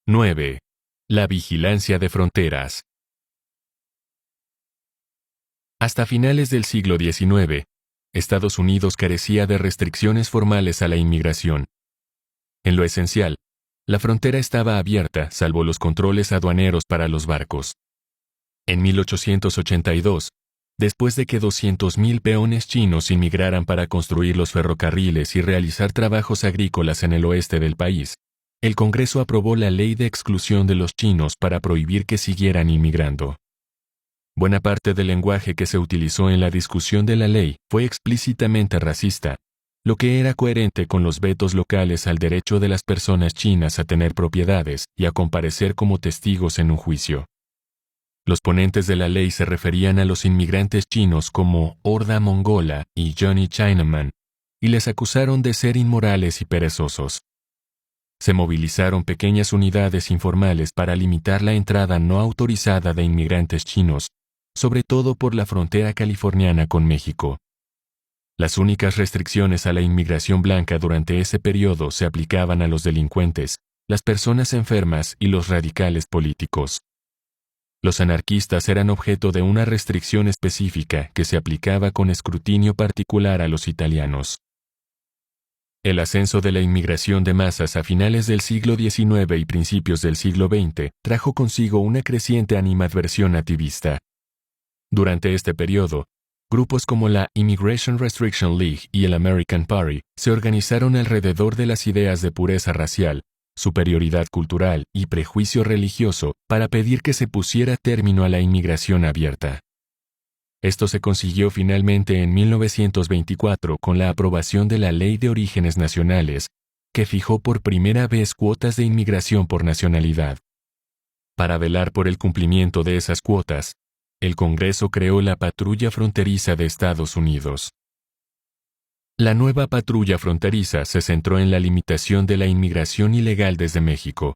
9. La vigilancia de fronteras. Hasta finales del siglo XIX, Estados Unidos carecía de restricciones formales a la inmigración. En lo esencial, la frontera estaba abierta, salvo los controles aduaneros para los barcos. En 1882, después de que 200.000 peones chinos inmigraran para construir los ferrocarriles y realizar trabajos agrícolas en el oeste del país, el Congreso aprobó la Ley de Exclusión de los Chinos para prohibir que siguieran inmigrando. Buena parte del lenguaje que se utilizó en la discusión de la ley fue explícitamente racista, lo que era coherente con los vetos locales al derecho de las personas chinas a tener propiedades y a comparecer como testigos en un juicio. Los ponentes de la ley se referían a los inmigrantes chinos como horda mongola y Johnny Chinaman, y les acusaron de ser inmorales y perezosos. Se movilizaron pequeñas unidades informales para limitar la entrada no autorizada de inmigrantes chinos, sobre todo por la frontera californiana con México. Las únicas restricciones a la inmigración blanca durante ese periodo se aplicaban a los delincuentes, las personas enfermas y los radicales políticos. Los anarquistas eran objeto de una restricción específica que se aplicaba con escrutinio particular a los italianos. El ascenso de la inmigración de masas a finales del siglo XIX y principios del siglo XX trajo consigo una creciente animadversión nativista. Durante este periodo, grupos como la Immigration Restriction League y el American Party se organizaron alrededor de las ideas de pureza racial, superioridad cultural y prejuicio religioso para pedir que se pusiera término a la inmigración abierta. Esto se consiguió finalmente en 1924 con la aprobación de la Ley de Orígenes Nacionales, que fijó por primera vez cuotas de inmigración por nacionalidad. Para velar por el cumplimiento de esas cuotas, el Congreso creó la Patrulla Fronteriza de Estados Unidos. La nueva patrulla fronteriza se centró en la limitación de la inmigración ilegal desde México.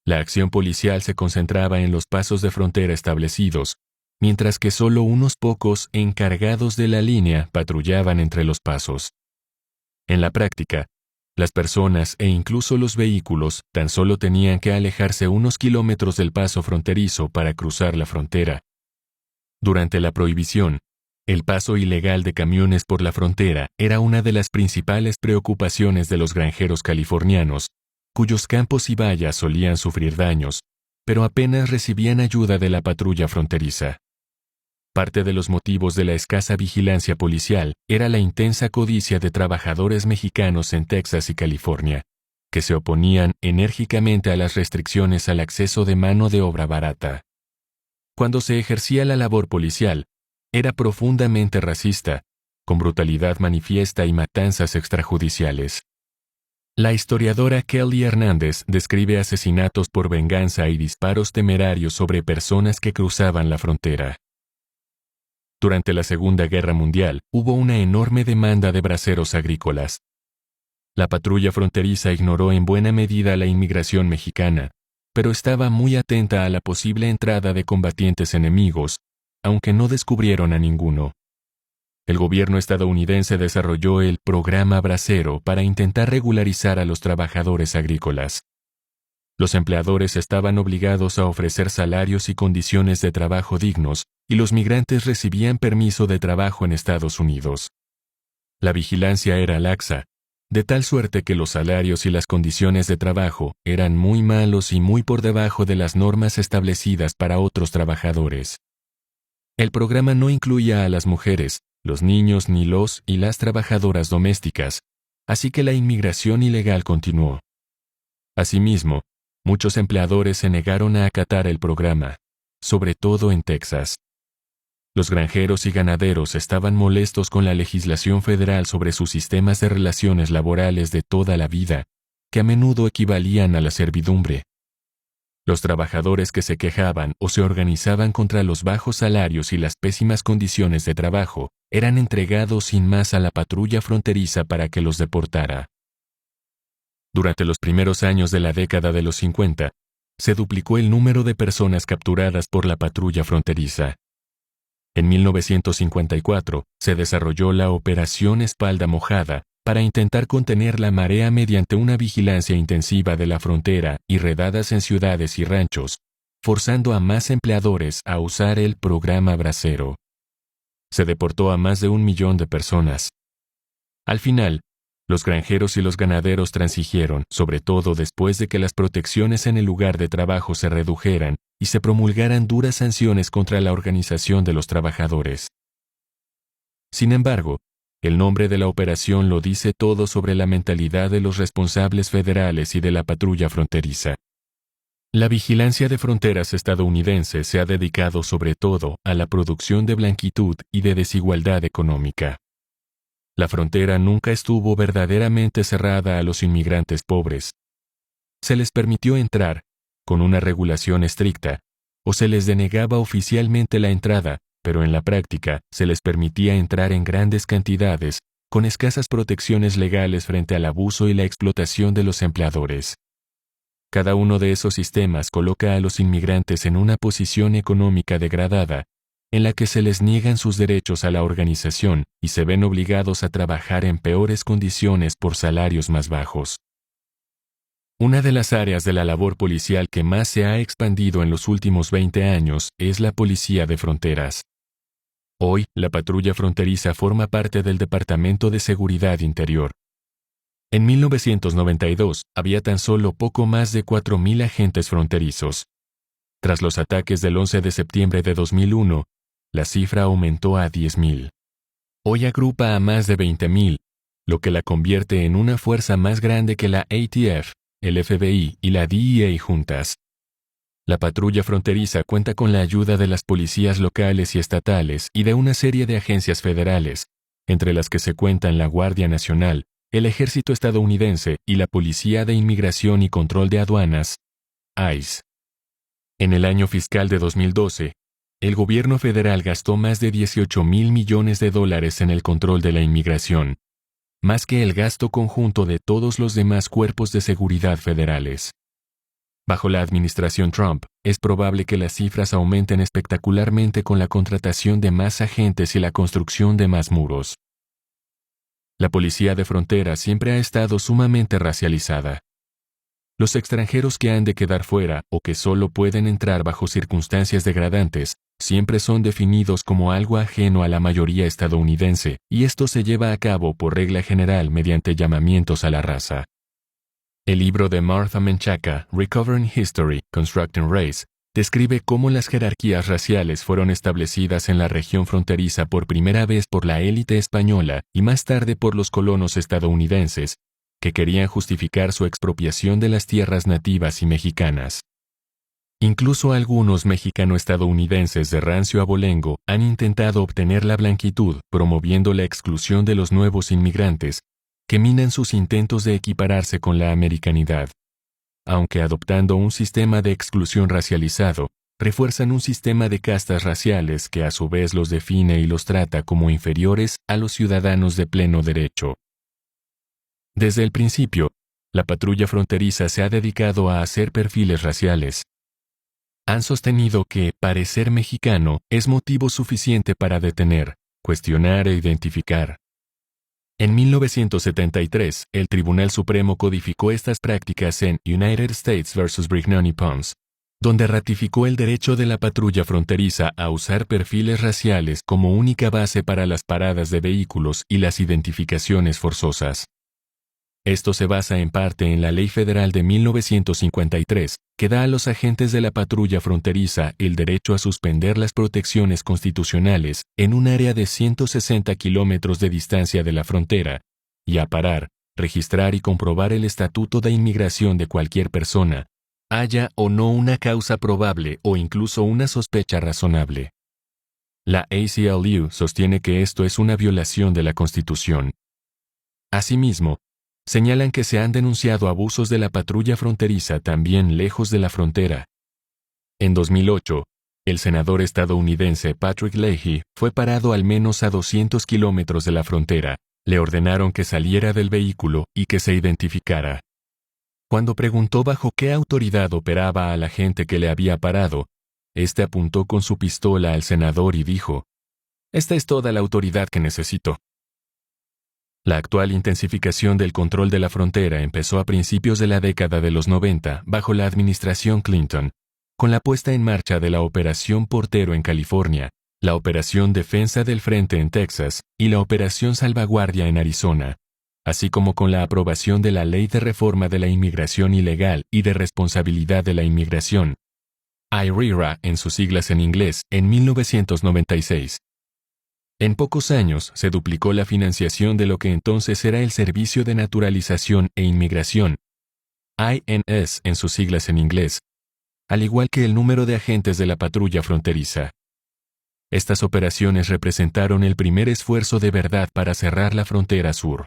La acción policial se concentraba en los pasos de frontera establecidos, mientras que solo unos pocos encargados de la línea patrullaban entre los pasos. En la práctica, las personas e incluso los vehículos tan solo tenían que alejarse unos kilómetros del paso fronterizo para cruzar la frontera. Durante la prohibición, el paso ilegal de camiones por la frontera era una de las principales preocupaciones de los granjeros californianos, cuyos campos y vallas solían sufrir daños, pero apenas recibían ayuda de la patrulla fronteriza. Parte de los motivos de la escasa vigilancia policial era la intensa codicia de trabajadores mexicanos en Texas y California, que se oponían enérgicamente a las restricciones al acceso de mano de obra barata. Cuando se ejercía la labor policial, era profundamente racista, con brutalidad manifiesta y matanzas extrajudiciales. La historiadora Kelly Hernández describe asesinatos por venganza y disparos temerarios sobre personas que cruzaban la frontera. Durante la Segunda Guerra Mundial, hubo una enorme demanda de braceros agrícolas. La patrulla fronteriza ignoró en buena medida la inmigración mexicana, pero estaba muy atenta a la posible entrada de combatientes enemigos, aunque no descubrieron a ninguno. El gobierno estadounidense desarrolló el Programa Bracero para intentar regularizar a los trabajadores agrícolas. Los empleadores estaban obligados a ofrecer salarios y condiciones de trabajo dignos, y los migrantes recibían permiso de trabajo en Estados Unidos. La vigilancia era laxa, de tal suerte que los salarios y las condiciones de trabajo eran muy malos y muy por debajo de las normas establecidas para otros trabajadores. El programa no incluía a las mujeres, los niños ni los y las trabajadoras domésticas, así que la inmigración ilegal continuó. Asimismo, muchos empleadores se negaron a acatar el programa, sobre todo en Texas. Los granjeros y ganaderos estaban molestos con la legislación federal sobre sus sistemas de relaciones laborales de toda la vida, que a menudo equivalían a la servidumbre. Los trabajadores que se quejaban o se organizaban contra los bajos salarios y las pésimas condiciones de trabajo eran entregados sin más a la patrulla fronteriza para que los deportara. Durante los primeros años de la década de los 50, se duplicó el número de personas capturadas por la patrulla fronteriza. En 1954 se desarrolló la Operación Espalda Mojada, para intentar contener la marea mediante una vigilancia intensiva de la frontera y redadas en ciudades y ranchos, forzando a más empleadores a usar el programa Bracero. Se deportó a más de 1 millón de personas. Al final, los granjeros y los ganaderos transigieron, sobre todo después de que las protecciones en el lugar de trabajo se redujeran y se promulgaran duras sanciones contra la organización de los trabajadores. Sin embargo, el nombre de la operación lo dice todo sobre la mentalidad de los responsables federales y de la patrulla fronteriza. La vigilancia de fronteras estadounidense se ha dedicado sobre todo a la producción de blanquitud y de desigualdad económica. La frontera nunca estuvo verdaderamente cerrada a los inmigrantes pobres. Se les permitió entrar, con una regulación estricta, o se les denegaba oficialmente la entrada, pero en la práctica se les permitía entrar en grandes cantidades, con escasas protecciones legales frente al abuso y la explotación de los empleadores. Cada uno de esos sistemas coloca a los inmigrantes en una posición económica degradada, en la que se les niegan sus derechos a la organización y se ven obligados a trabajar en peores condiciones por salarios más bajos. Una de las áreas de la labor policial que más se ha expandido en los últimos 20 años es la policía de fronteras. Hoy, la patrulla fronteriza forma parte del Departamento de Seguridad Interior. En 1992, había tan solo poco más de 4.000 agentes fronterizos. Tras los ataques del 11 de septiembre de 2001, la cifra aumentó a 10.000. Hoy agrupa a más de 20.000, lo que la convierte en una fuerza más grande que la ATF, el FBI y la DEA juntas. La patrulla fronteriza cuenta con la ayuda de las policías locales y estatales y de una serie de agencias federales, entre las que se cuentan la Guardia Nacional, el Ejército estadounidense y la Policía de Inmigración y Control de Aduanas, ICE. En el año fiscal de 2012, el gobierno federal gastó más de $18.000 millones en el control de la inmigración, más que el gasto conjunto de todos los demás cuerpos de seguridad federales. Bajo la administración Trump, es probable que las cifras aumenten espectacularmente con la contratación de más agentes y la construcción de más muros. La policía de frontera siempre ha estado sumamente racializada. Los extranjeros que han de quedar fuera o que solo pueden entrar bajo circunstancias degradantes siempre son definidos como algo ajeno a la mayoría estadounidense, y esto se lleva a cabo por regla general mediante llamamientos a la raza. El libro de Martha Menchaca, Recovering History, Constructing Race, describe cómo las jerarquías raciales fueron establecidas en la región fronteriza por primera vez por la élite española y más tarde por los colonos estadounidenses, que querían justificar su expropiación de las tierras nativas y mexicanas. Incluso algunos mexicano-estadounidenses de rancio abolengo han intentado obtener la blanquitud promoviendo la exclusión de los nuevos inmigrantes, que minan sus intentos de equipararse con la americanidad. Aunque adoptando un sistema de exclusión racializado, refuerzan un sistema de castas raciales que a su vez los define y los trata como inferiores a los ciudadanos de pleno derecho. Desde el principio, la patrulla fronteriza se ha dedicado a hacer perfiles raciales. Han sostenido que parecer mexicano es motivo suficiente para detener, cuestionar e identificar. En 1973, el Tribunal Supremo codificó estas prácticas en United States vs. Brignoni Pons, donde ratificó el derecho de la patrulla fronteriza a usar perfiles raciales como única base para las paradas de vehículos y las identificaciones forzosas. Esto se basa en parte en la Ley Federal de 1953, que da a los agentes de la patrulla fronteriza el derecho a suspender las protecciones constitucionales en un área de 160 kilómetros de distancia de la frontera, y a parar, registrar y comprobar el estatuto de inmigración de cualquier persona, haya o no una causa probable o incluso una sospecha razonable. La ACLU sostiene que esto es una violación de la Constitución. Asimismo, señalan que se han denunciado abusos de la patrulla fronteriza también lejos de la frontera. En 2008, el senador estadounidense Patrick Leahy fue parado al menos a 200 kilómetros de la frontera. Le ordenaron que saliera del vehículo y que se identificara. Cuando preguntó bajo qué autoridad operaba al agente que le había parado, este apuntó con su pistola al senador y dijo: «Esta es toda la autoridad que necesito». La actual intensificación del control de la frontera empezó a principios de la década de los 90 bajo la administración Clinton, con la puesta en marcha de la Operación Portero en California, la Operación Defensa del Frente en Texas y la Operación Salvaguardia en Arizona, así como con la aprobación de la Ley de Reforma de la Inmigración Ilegal y de Responsabilidad de la Inmigración, IRERA en sus siglas en inglés, en 1996. En pocos años se duplicó la financiación de lo que entonces era el Servicio de Naturalización e Inmigración, INS en sus siglas en inglés, al igual que el número de agentes de la patrulla fronteriza. Estas operaciones representaron el primer esfuerzo de verdad para cerrar la frontera sur.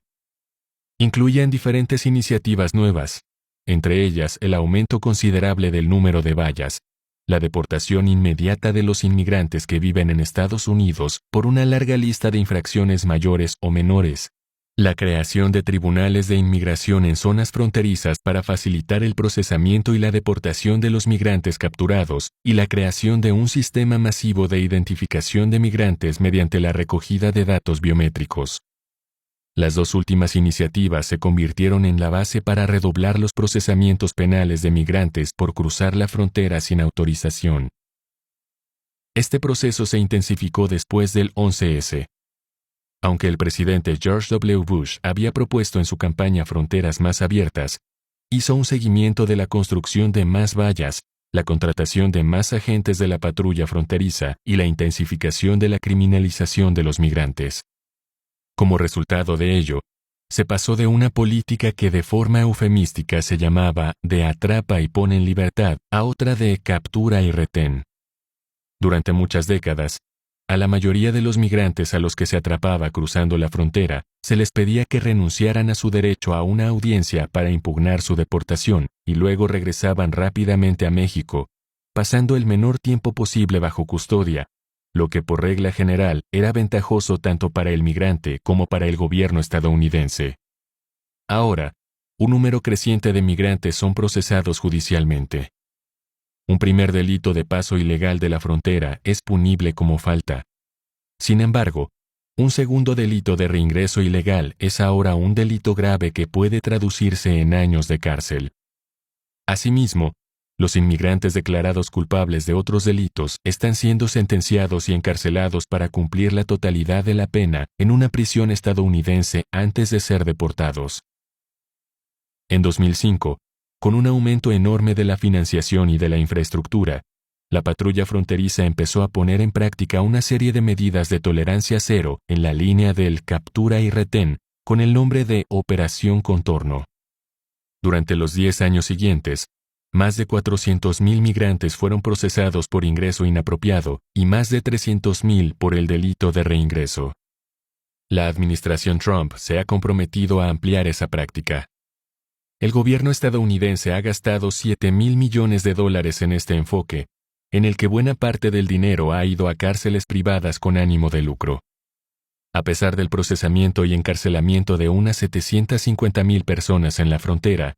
Incluían diferentes iniciativas nuevas, entre ellas el aumento considerable del número de vallas, la deportación inmediata de los inmigrantes que viven en Estados Unidos por una larga lista de infracciones mayores o menores, la creación de tribunales de inmigración en zonas fronterizas para facilitar el procesamiento y la deportación de los migrantes capturados, y la creación de un sistema masivo de identificación de migrantes mediante la recogida de datos biométricos. Las dos últimas iniciativas se convirtieron en la base para redoblar los procesamientos penales de migrantes por cruzar la frontera sin autorización. Este proceso se intensificó después del 11S. Aunque el presidente George W. Bush había propuesto en su campaña fronteras más abiertas, hizo un seguimiento de la construcción de más vallas, la contratación de más agentes de la patrulla fronteriza y la intensificación de la criminalización de los migrantes. Como resultado de ello, se pasó de una política que de forma eufemística se llamaba de atrapa y pone en libertad a otra de captura y retén. Durante muchas décadas, a la mayoría de los migrantes a los que se atrapaba cruzando la frontera, se les pedía que renunciaran a su derecho a una audiencia para impugnar su deportación y luego regresaban rápidamente a México, pasando el menor tiempo posible bajo custodia, lo que por regla general era ventajoso tanto para el migrante como para el gobierno estadounidense. Ahora, un número creciente de migrantes son procesados judicialmente. Un primer delito de paso ilegal de la frontera es punible como falta. Sin embargo, un segundo delito de reingreso ilegal es ahora un delito grave que puede traducirse en años de cárcel. Asimismo, los inmigrantes declarados culpables de otros delitos están siendo sentenciados y encarcelados para cumplir la totalidad de la pena en una prisión estadounidense antes de ser deportados. En 2005, con un aumento enorme de la financiación y de la infraestructura, la patrulla fronteriza empezó a poner en práctica una serie de medidas de tolerancia cero en la línea del captura y retén, con el nombre de Operación Contorno. Durante los 10 años siguientes, más de 400,000 migrantes fueron procesados por ingreso inapropiado y más de 300,000 por el delito de reingreso. La administración Trump se ha comprometido a ampliar esa práctica. El gobierno estadounidense ha gastado $7,000 millones en este enfoque, en el que buena parte del dinero ha ido a cárceles privadas con ánimo de lucro. A pesar del procesamiento y encarcelamiento de unas 750,000 personas en la frontera,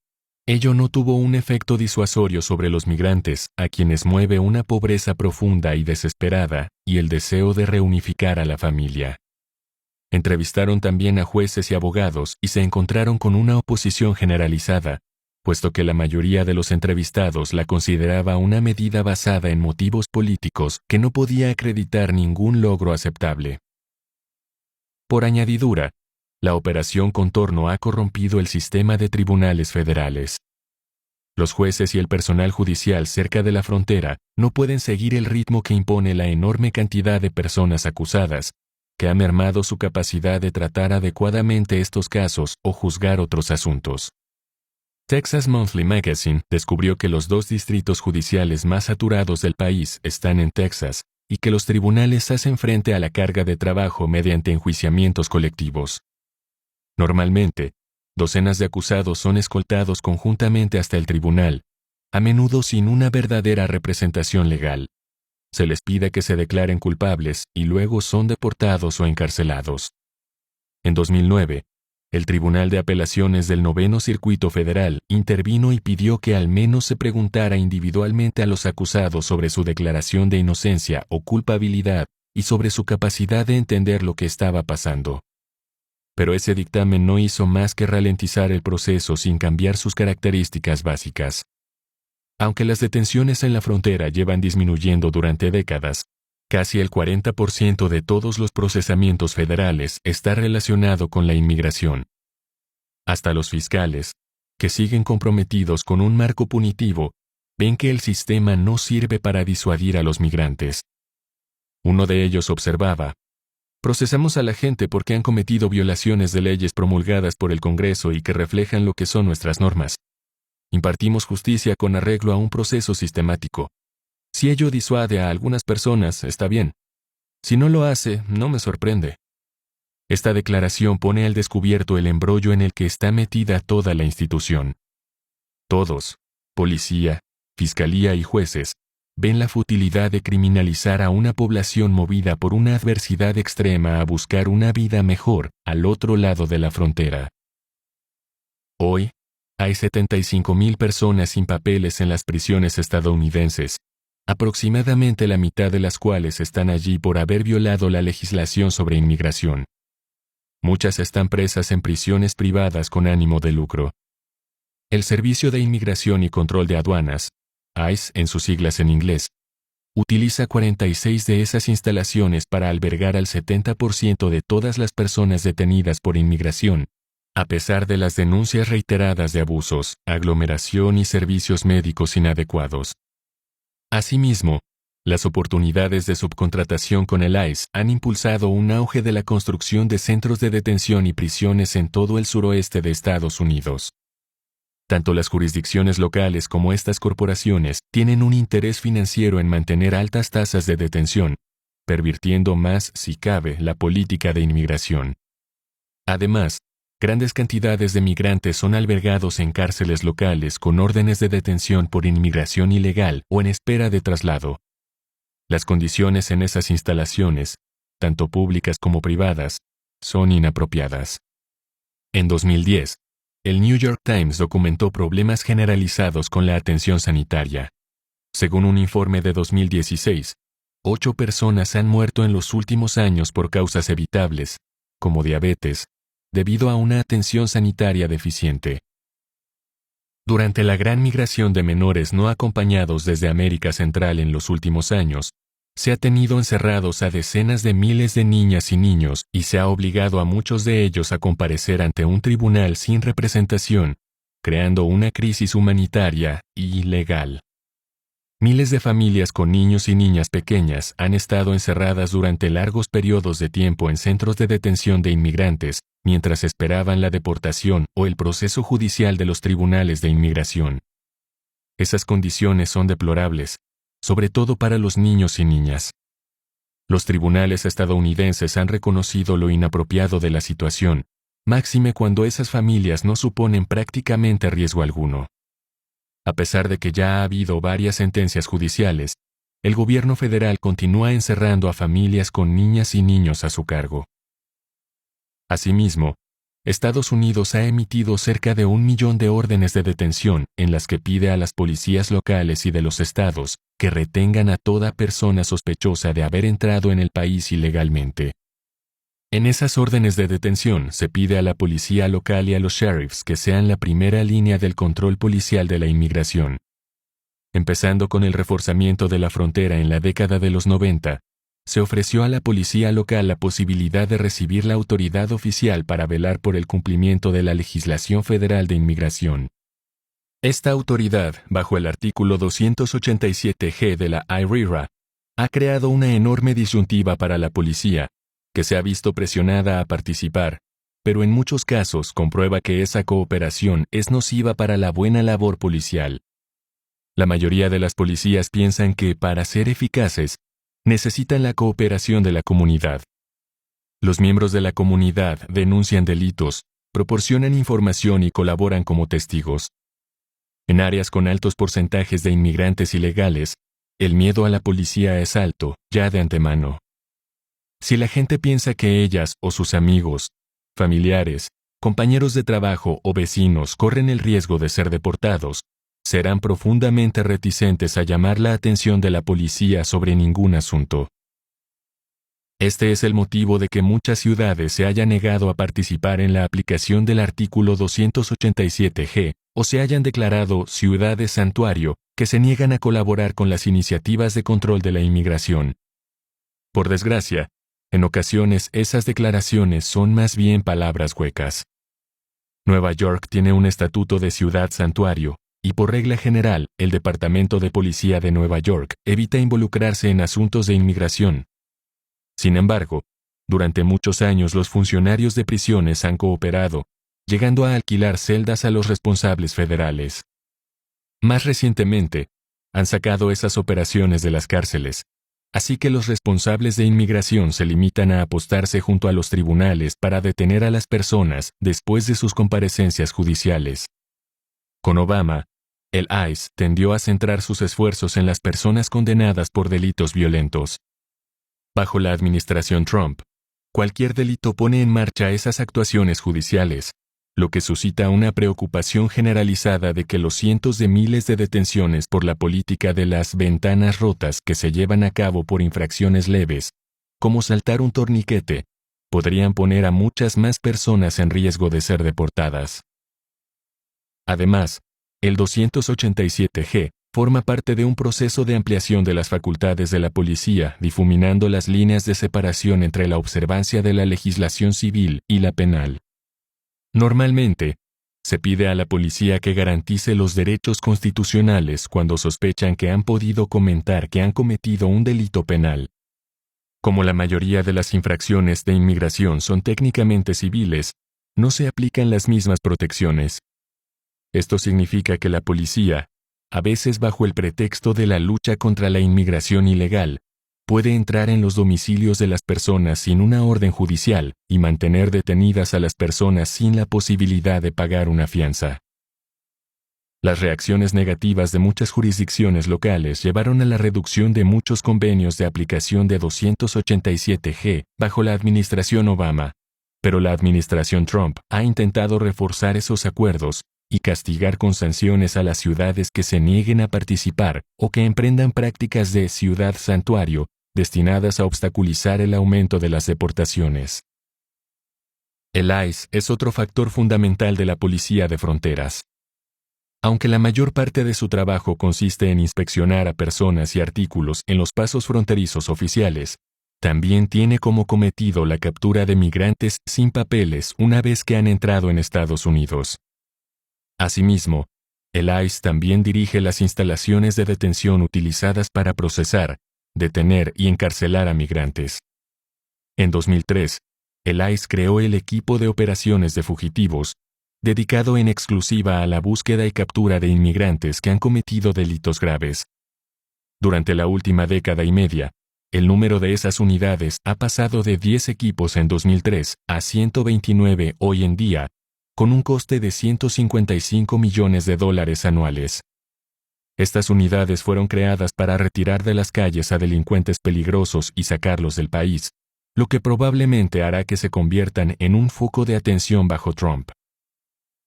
ello no tuvo un efecto disuasorio sobre los migrantes, a quienes mueve una pobreza profunda y desesperada, y el deseo de reunificar a la familia. Entrevistaron también a jueces y abogados y se encontraron con una oposición generalizada, puesto que la mayoría de los entrevistados la consideraba una medida basada en motivos políticos que no podía acreditar ningún logro aceptable. Por añadidura, la Operación Contorno ha corrompido el sistema de tribunales federales. Los jueces y el personal judicial cerca de la frontera no pueden seguir el ritmo que impone la enorme cantidad de personas acusadas, que ha mermado su capacidad de tratar adecuadamente estos casos o juzgar otros asuntos. Texas Monthly Magazine descubrió que los 2 distritos judiciales más saturados del país están en Texas y que los tribunales hacen frente a la carga de trabajo mediante enjuiciamientos colectivos. Normalmente, docenas de acusados son escoltados conjuntamente hasta el tribunal, a menudo sin una verdadera representación legal. Se les pide que se declaren culpables y luego son deportados o encarcelados. En 2009, el Tribunal de Apelaciones del 9º Circuito Federal intervino y pidió que al menos se preguntara individualmente a los acusados sobre su declaración de inocencia o culpabilidad y sobre su capacidad de entender lo que estaba pasando. pero ese dictamen no hizo más que ralentizar el proceso sin cambiar sus características básicas. Aunque las detenciones en la frontera llevan disminuyendo durante décadas, casi el 40% de todos los procesamientos federales está relacionado con la inmigración. Hasta los fiscales, que siguen comprometidos con un marco punitivo, ven que el sistema no sirve para disuadir a los migrantes. Uno de ellos observaba: procesamos a la gente porque han cometido violaciones de leyes promulgadas por el Congreso y que reflejan lo que son nuestras normas. Impartimos justicia con arreglo a un proceso sistemático. Si ello disuade a algunas personas, está bien. Si no lo hace, no me sorprende. Esta declaración pone al descubierto el embrollo en el que está metida toda la institución. Todos, policía, fiscalía y jueces, ven la futilidad de criminalizar a una población movida por una adversidad extrema a buscar una vida mejor al otro lado de la frontera. Hoy, hay 75,000 personas sin papeles en las prisiones estadounidenses, aproximadamente la mitad de las cuales están allí por haber violado la legislación sobre inmigración. Muchas están presas en prisiones privadas con ánimo de lucro. El Servicio de Inmigración y Control de Aduanas, ICE en sus siglas en inglés, utiliza 46 de esas instalaciones para albergar al 70% de todas las personas detenidas por inmigración, a pesar de las denuncias reiteradas de abusos, aglomeración y servicios médicos inadecuados. Asimismo, las oportunidades de subcontratación con el ICE han impulsado un auge de la construcción de centros de detención y prisiones en todo el suroeste de Estados Unidos. Tanto las jurisdicciones locales como estas corporaciones tienen un interés financiero en mantener altas tasas de detención, pervirtiendo más, si cabe, la política de inmigración. Además, grandes cantidades de migrantes son albergados en cárceles locales con órdenes de detención por inmigración ilegal o en espera de traslado. Las condiciones en esas instalaciones, tanto públicas como privadas, son inapropiadas. En 2010, el New York Times documentó problemas generalizados con la atención sanitaria. Según un informe de 2016, 8 personas han muerto en los últimos años por causas evitables, como diabetes, debido a una atención sanitaria deficiente. Durante la gran migración de menores no acompañados desde América Central en los últimos años, se ha tenido encerrados a decenas de miles de niñas y niños y se ha obligado a muchos de ellos a comparecer ante un tribunal sin representación, creando una crisis humanitaria y legal. Miles de familias con niños y niñas pequeñas han estado encerradas durante largos periodos de tiempo en centros de detención de inmigrantes, mientras esperaban la deportación o el proceso judicial de los tribunales de inmigración. Esas condiciones son deplorables, sobre todo para los niños y niñas. Los tribunales estadounidenses han reconocido lo inapropiado de la situación, máxime cuando esas familias no suponen prácticamente riesgo alguno. A pesar de que ya ha habido varias sentencias judiciales, el gobierno federal continúa encerrando a familias con niñas y niños a su cargo. Asimismo, Estados Unidos ha emitido cerca de 1 millón de órdenes de detención en las que pide a las policías locales y de los estados que retengan a toda persona sospechosa de haber entrado en el país ilegalmente. En esas órdenes de detención se pide a la policía local y a los sheriffs que sean la primera línea del control policial de la inmigración. Empezando con el reforzamiento de la frontera en la década de los 90, se ofreció a la policía local la posibilidad de recibir la autoridad oficial para velar por el cumplimiento de la legislación federal de inmigración. Esta autoridad, bajo el artículo 287G de la IRERA, ha creado una enorme disyuntiva para la policía, que se ha visto presionada a participar, pero en muchos casos comprueba que esa cooperación es nociva para la buena labor policial. La mayoría de las policías piensan que, para ser eficaces, necesitan la cooperación de la comunidad. Los miembros de la comunidad denuncian delitos, proporcionan información y colaboran como testigos. En áreas con altos porcentajes de inmigrantes ilegales, el miedo a la policía es alto, ya de antemano. Si la gente piensa que ellas o sus amigos, familiares, compañeros de trabajo o vecinos corren el riesgo de ser deportados, serán profundamente reticentes a llamar la atención de la policía sobre ningún asunto. Este es el motivo de que muchas ciudades se hayan negado a participar en la aplicación del artículo 287G o se hayan declarado ciudades santuario que se niegan a colaborar con las iniciativas de control de la inmigración. Por desgracia, en ocasiones esas declaraciones son más bien palabras huecas. Nueva York tiene un estatuto de ciudad santuario, y por regla general, el Departamento de Policía de Nueva York evita involucrarse en asuntos de inmigración. Sin embargo, durante muchos años los funcionarios de prisiones han cooperado, llegando a alquilar celdas a los responsables federales. Más recientemente, han sacado esas operaciones de las cárceles, así que los responsables de inmigración se limitan a apostarse junto a los tribunales para detener a las personas después de sus comparecencias judiciales. Con Obama, el ICE tendió a centrar sus esfuerzos en las personas condenadas por delitos violentos. Bajo la administración Trump, cualquier delito pone en marcha esas actuaciones judiciales, lo que suscita una preocupación generalizada de que los cientos de miles de detenciones por la política de las ventanas rotas que se llevan a cabo por infracciones leves, como saltar un torniquete, podrían poner a muchas más personas en riesgo de ser deportadas. Además, el 287G forma parte de un proceso de ampliación de las facultades de la policía, difuminando las líneas de separación entre la observancia de la legislación civil y la penal. Normalmente, se pide a la policía que garantice los derechos constitucionales cuando sospechan que han podido comentar que han cometido un delito penal. Como la mayoría de las infracciones de inmigración son técnicamente civiles, no se aplican las mismas protecciones. Esto significa que la policía, a veces bajo el pretexto de la lucha contra la inmigración ilegal, puede entrar en los domicilios de las personas sin una orden judicial y mantener detenidas a las personas sin la posibilidad de pagar una fianza. Las reacciones negativas de muchas jurisdicciones locales llevaron a la reducción de muchos convenios de aplicación de 287G bajo la administración Obama, pero la administración Trump ha intentado reforzar esos acuerdos y castigar con sanciones a las ciudades que se nieguen a participar o que emprendan prácticas de ciudad santuario destinadas a obstaculizar el aumento de las deportaciones. El ICE es otro factor fundamental de la policía de fronteras. Aunque la mayor parte de su trabajo consiste en inspeccionar a personas y artículos en los pasos fronterizos oficiales, también tiene como cometido la captura de migrantes sin papeles una vez que han entrado en Estados Unidos. Asimismo, el ICE también dirige las instalaciones de detención utilizadas para procesar, detener y encarcelar a migrantes. En 2003, el ICE creó el Equipo de Operaciones de Fugitivos, dedicado en exclusiva a la búsqueda y captura de inmigrantes que han cometido delitos graves. Durante la última década y media, el número de esas unidades ha pasado de 10 equipos en 2003 a 129 hoy en día, con un coste de $155 millones anuales. Estas unidades fueron creadas para retirar de las calles a delincuentes peligrosos y sacarlos del país, lo que probablemente hará que se conviertan en un foco de atención bajo Trump.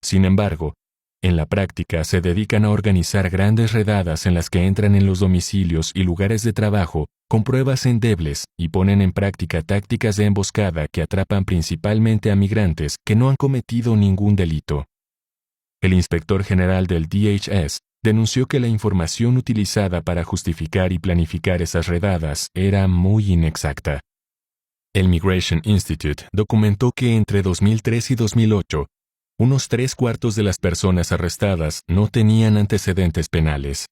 Sin embargo, en la práctica se dedican a organizar grandes redadas en las que entran en los domicilios y lugares de trabajo con pruebas endebles y ponen en práctica tácticas de emboscada que atrapan principalmente a migrantes que no han cometido ningún delito. El inspector general del DHS denunció que la información utilizada para justificar y planificar esas redadas era muy inexacta. El Migration Institute documentó que entre 2003 y 2008, unos 3/4 de las personas arrestadas no tenían antecedentes penales.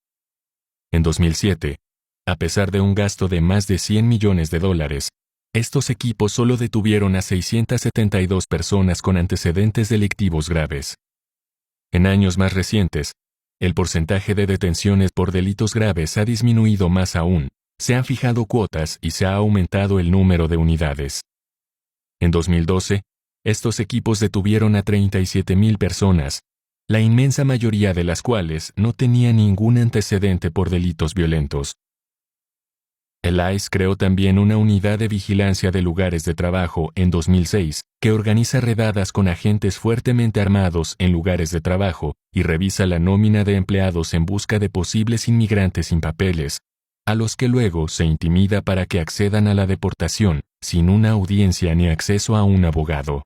En 2007, a pesar de un gasto de más de $100 millones, estos equipos solo detuvieron a 672 personas con antecedentes delictivos graves. En años más recientes, el porcentaje de detenciones por delitos graves ha disminuido más aún, se han fijado cuotas y se ha aumentado el número de unidades. En 2012, estos equipos detuvieron a 37,000 personas, la inmensa mayoría de las cuales no tenía ningún antecedente por delitos violentos. El ICE creó también una unidad de vigilancia de lugares de trabajo en 2006 que organiza redadas con agentes fuertemente armados en lugares de trabajo y revisa la nómina de empleados en busca de posibles inmigrantes sin papeles, a los que luego se intimida para que accedan a la deportación sin una audiencia ni acceso a un abogado.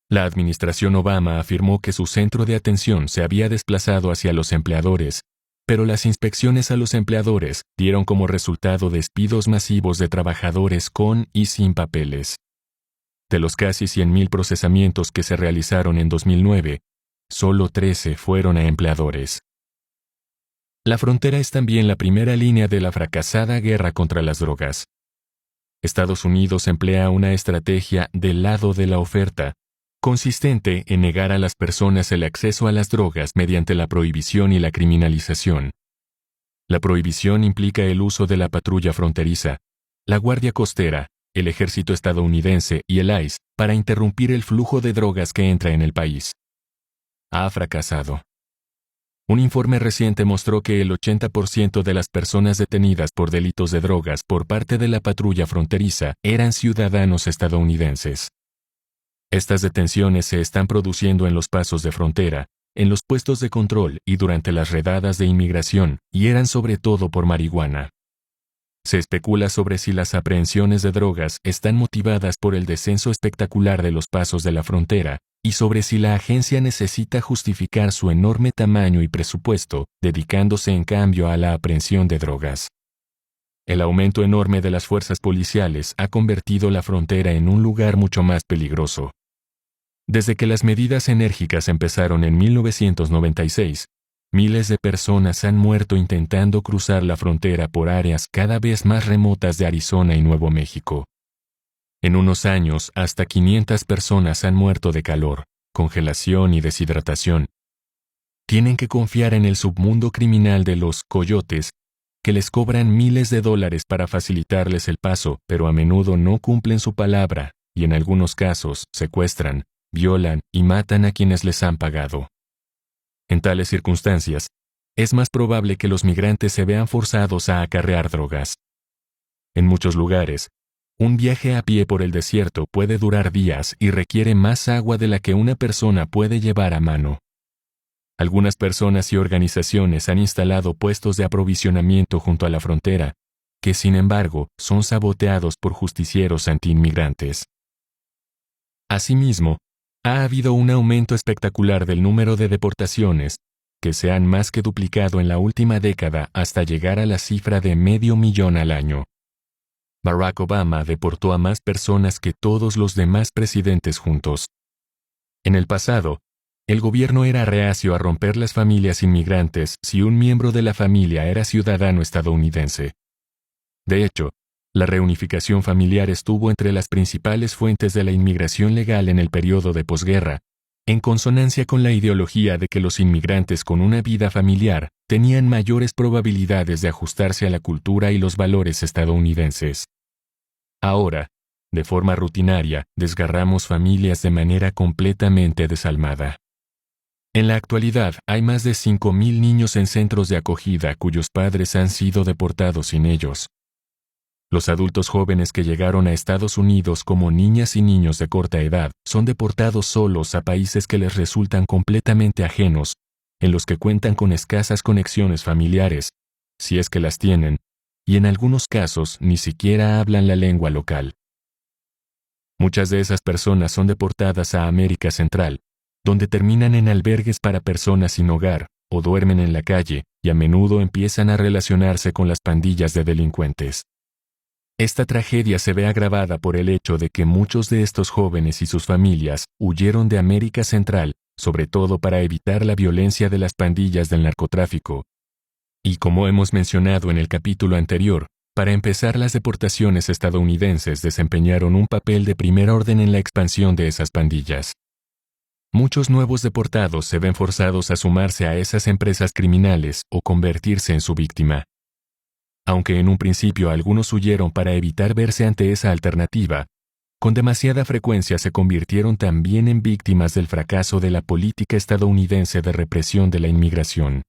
La administración Obama afirmó que su centro de atención se había desplazado hacia los empleadores, pero las inspecciones a los empleadores dieron como resultado despidos masivos de trabajadores con y sin papeles. De los casi 100,000 procesamientos que se realizaron en 2009, solo 13 fueron a empleadores. La frontera es también la primera línea de la fracasada guerra contra las drogas. Estados Unidos emplea una estrategia del lado de la oferta, consistente en negar a las personas el acceso a las drogas mediante la prohibición y la criminalización. La prohibición implica el uso de la patrulla fronteriza, la Guardia Costera, el ejército estadounidense y el ICE para interrumpir el flujo de drogas que entra en el país. Ha fracasado. Un informe reciente mostró que el 80% de las personas detenidas por delitos de drogas por parte de la patrulla fronteriza eran ciudadanos estadounidenses. Estas detenciones se están produciendo en los pasos de frontera, en los puestos de control y durante las redadas de inmigración, y eran sobre todo por marihuana. Se especula sobre si las aprehensiones de drogas están motivadas por el descenso espectacular de los pasos de la frontera y sobre si la agencia necesita justificar su enorme tamaño y presupuesto, dedicándose en cambio a la aprehensión de drogas. El aumento enorme de las fuerzas policiales ha convertido la frontera en un lugar mucho más peligroso. Desde que las medidas enérgicas empezaron en 1996, miles de personas han muerto intentando cruzar la frontera por áreas cada vez más remotas de Arizona y Nuevo México. En unos años, hasta 500 personas han muerto de calor, congelación y deshidratación. Tienen que confiar en el submundo criminal de los coyotes, que les cobran miles de dólares para facilitarles el paso, pero a menudo no cumplen su palabra y en algunos casos secuestran, violan y matan a quienes les han pagado. En tales circunstancias, es más probable que los migrantes se vean forzados a acarrear drogas. En muchos lugares, un viaje a pie por el desierto puede durar días y requiere más agua de la que una persona puede llevar a mano. Algunas personas y organizaciones han instalado puestos de aprovisionamiento junto a la frontera, que sin embargo son saboteados por justicieros antiinmigrantes. Asimismo, ha habido un aumento espectacular del número de deportaciones, que se han más que duplicado en la última década hasta llegar a la cifra de 500,000 al año. Barack Obama deportó a más personas que todos los demás presidentes juntos. En el pasado, el gobierno era reacio a romper las familias inmigrantes si un miembro de la familia era ciudadano estadounidense. De hecho, la reunificación familiar estuvo entre las principales fuentes de la inmigración legal en el periodo de posguerra, en consonancia con la ideología de que los inmigrantes con una vida familiar tenían mayores probabilidades de ajustarse a la cultura y los valores estadounidenses. Ahora, de forma rutinaria, desgarramos familias de manera completamente desalmada. En la actualidad, hay más de 5,000 niños en centros de acogida cuyos padres han sido deportados sin ellos. Los adultos jóvenes que llegaron a Estados Unidos como niñas y niños de corta edad son deportados solos a países que les resultan completamente ajenos, en los que cuentan con escasas conexiones familiares, si es que las tienen, y en algunos casos ni siquiera hablan la lengua local. Muchas de esas personas son deportadas a América Central, donde terminan en albergues para personas sin hogar, o duermen en la calle, y a menudo empiezan a relacionarse con las pandillas de delincuentes. Esta tragedia se ve agravada por el hecho de que muchos de estos jóvenes y sus familias huyeron de América Central, sobre todo para evitar la violencia de las pandillas del narcotráfico. Y como hemos mencionado en el capítulo anterior, para empezar, las deportaciones estadounidenses desempeñaron un papel de primer orden en la expansión de esas pandillas. Muchos nuevos deportados se ven forzados a sumarse a esas empresas criminales o convertirse en su víctima. Aunque en un principio algunos huyeron para evitar verse ante esa alternativa, con demasiada frecuencia se convirtieron también en víctimas del fracaso de la política estadounidense de represión de la inmigración.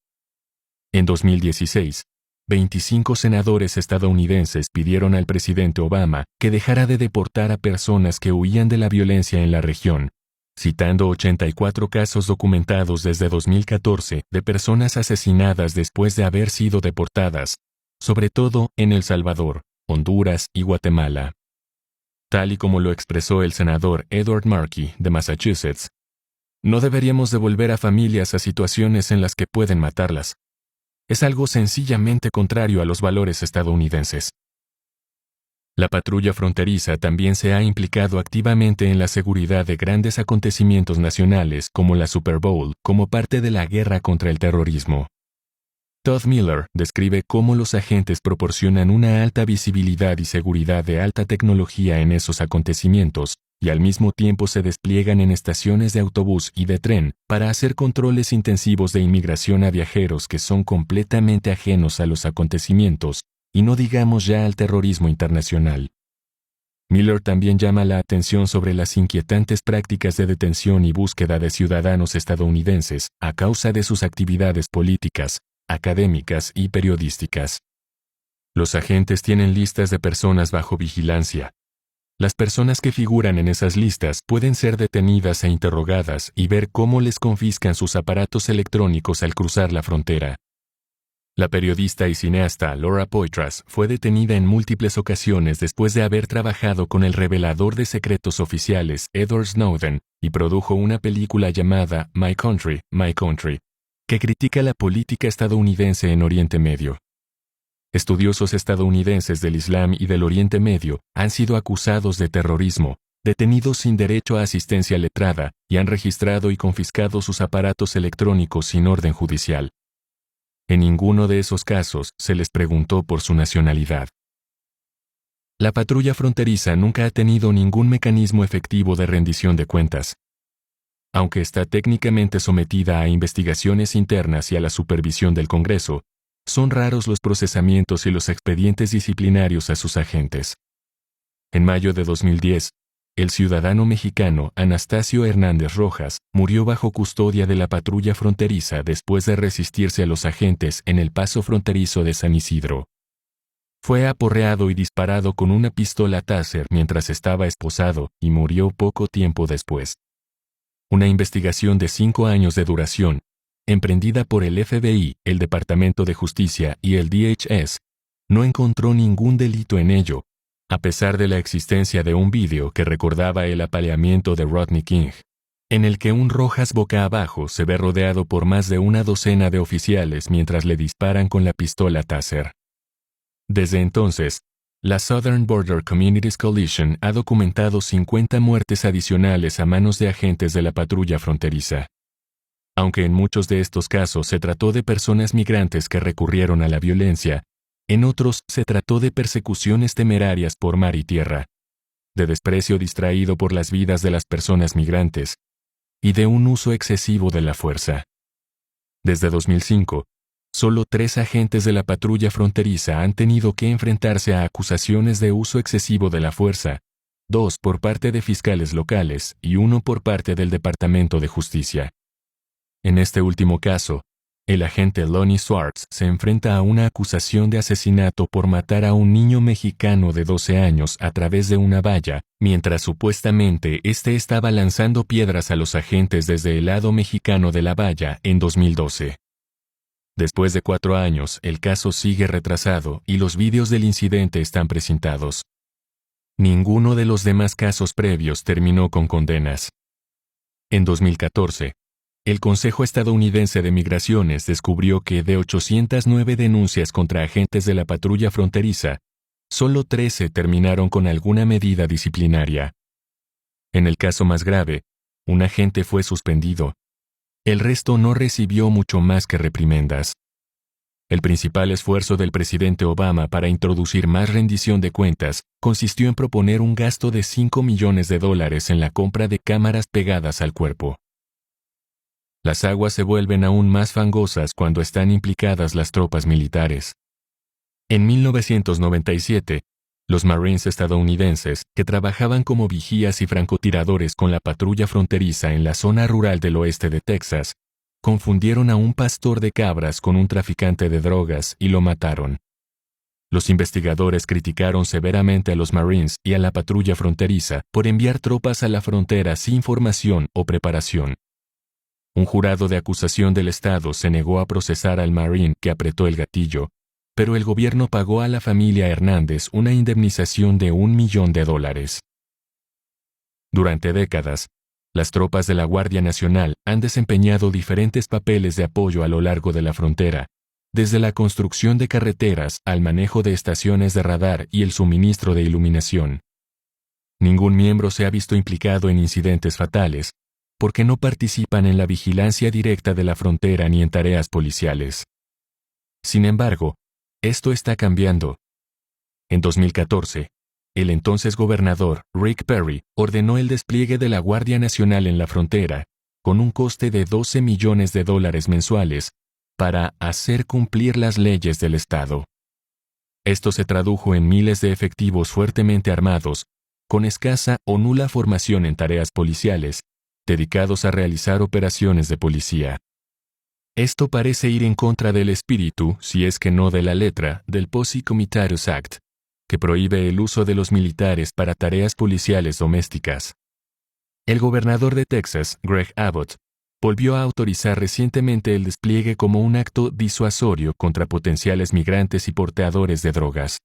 En 2016, 25 senadores estadounidenses pidieron al presidente Obama que dejara de deportar a personas que huían de la violencia en la región, citando 84 casos documentados desde 2014 de personas asesinadas después de haber sido deportadas, sobre todo en El Salvador, Honduras y Guatemala. Tal y como lo expresó el senador Edward Markey de Massachusetts, no deberíamos devolver a familias a situaciones en las que pueden matarlas. Es algo sencillamente contrario a los valores estadounidenses. La patrulla fronteriza también se ha implicado activamente en la seguridad de grandes acontecimientos nacionales como la Super Bowl como parte de la guerra contra el terrorismo. Todd Miller describe cómo los agentes proporcionan una alta visibilidad y seguridad de alta tecnología en esos acontecimientos, y al mismo tiempo se despliegan en estaciones de autobús y de tren para hacer controles intensivos de inmigración a viajeros que son completamente ajenos a los acontecimientos, y no digamos ya al terrorismo internacional. Miller también llama la atención sobre las inquietantes prácticas de detención y búsqueda de ciudadanos estadounidenses a causa de sus actividades políticas, académicas y periodísticas. Los agentes tienen listas de personas bajo vigilancia. Las personas que figuran en esas listas pueden ser detenidas e interrogadas y ver cómo les confiscan sus aparatos electrónicos al cruzar la frontera. La periodista y cineasta Laura Poitras fue detenida en múltiples ocasiones después de haber trabajado con el revelador de secretos oficiales Edward Snowden y produjo una película llamada My Country, My Country, que critica la política estadounidense en Oriente Medio. Estudiosos estadounidenses del Islam y del Oriente Medio han sido acusados de terrorismo, detenidos sin derecho a asistencia letrada y han registrado y confiscado sus aparatos electrónicos sin orden judicial. En ninguno de esos casos se les preguntó por su nacionalidad. La patrulla fronteriza nunca ha tenido ningún mecanismo efectivo de rendición de cuentas. Aunque está técnicamente sometida a investigaciones internas y a la supervisión del Congreso, son raros los procesamientos y los expedientes disciplinarios a sus agentes. En mayo de 2010, el ciudadano mexicano Anastasio Hernández Rojas murió bajo custodia de la patrulla fronteriza después de resistirse a los agentes en el paso fronterizo de San Isidro. Fue aporreado y disparado con una pistola Taser mientras estaba esposado y murió poco tiempo después. Una investigación de 5 años de duración, emprendida por el FBI, el Departamento de Justicia y el DHS, no encontró ningún delito en ello, a pesar de la existencia de un vídeo que recordaba el apaleamiento de Rodney King, en el que un Rojas boca abajo se ve rodeado por más de una docena de oficiales mientras le disparan con la pistola Taser. Desde entonces, la Southern Border Communities Coalition ha documentado 50 muertes adicionales a manos de agentes de la patrulla fronteriza. Aunque en muchos de estos casos se trató de personas migrantes que recurrieron a la violencia, en otros se trató de persecuciones temerarias por mar y tierra, de desprecio distraído por las vidas de las personas migrantes, y de un uso excesivo de la fuerza. Desde 2005, solo 3 agentes de la patrulla fronteriza han tenido que enfrentarse a acusaciones de uso excesivo de la fuerza, 2 por parte de fiscales locales y 1 por parte del Departamento de Justicia. En este último caso, el agente Lonnie Swartz se enfrenta a una acusación de asesinato por matar a un niño mexicano de 12 años a través de una valla, mientras supuestamente éste estaba lanzando piedras a los agentes desde el lado mexicano de la valla en 2012. Después de 4 años, el caso sigue retrasado y los vídeos del incidente están presentados. Ninguno de los demás casos previos terminó con condenas. En 2014, el Consejo Estadounidense de Migraciones descubrió que de 809 denuncias contra agentes de la patrulla fronteriza, solo 13 terminaron con alguna medida disciplinaria. En el caso más grave, un agente fue suspendido. El resto no recibió mucho más que reprimendas. El principal esfuerzo del presidente Obama para introducir más rendición de cuentas consistió en proponer un gasto de $5 millones en la compra de cámaras pegadas al cuerpo. Las aguas se vuelven aún más fangosas cuando están implicadas las tropas militares. En 1997, los Marines estadounidenses, que trabajaban como vigías y francotiradores con la patrulla fronteriza en la zona rural del oeste de Texas, confundieron a un pastor de cabras con un traficante de drogas y lo mataron. Los investigadores criticaron severamente a los Marines y a la patrulla fronteriza por enviar tropas a la frontera sin formación o preparación. Un jurado de acusación del Estado se negó a procesar al Marine que apretó el gatillo, pero el gobierno pagó a la familia Hernández una indemnización de $1 millón. Durante décadas, las tropas de la Guardia Nacional han desempeñado diferentes papeles de apoyo a lo largo de la frontera, desde la construcción de carreteras al manejo de estaciones de radar y el suministro de iluminación. Ningún miembro se ha visto implicado en incidentes fatales, porque no participan en la vigilancia directa de la frontera ni en tareas policiales. Sin embargo, esto está cambiando. En 2014, el entonces gobernador, Rick Perry, ordenó el despliegue de la Guardia Nacional en la frontera, con un coste de $12 millones mensuales, para hacer cumplir las leyes del Estado. Esto se tradujo en miles de efectivos fuertemente armados, con escasa o nula formación en tareas policiales, dedicados a realizar operaciones de policía. Esto parece ir en contra del espíritu, si es que no de la letra, del Posse Comitatus Act, que prohíbe el uso de los militares para tareas policiales domésticas. El gobernador de Texas, Greg Abbott, volvió a autorizar recientemente el despliegue como un acto disuasorio contra potenciales migrantes y portadores de drogas.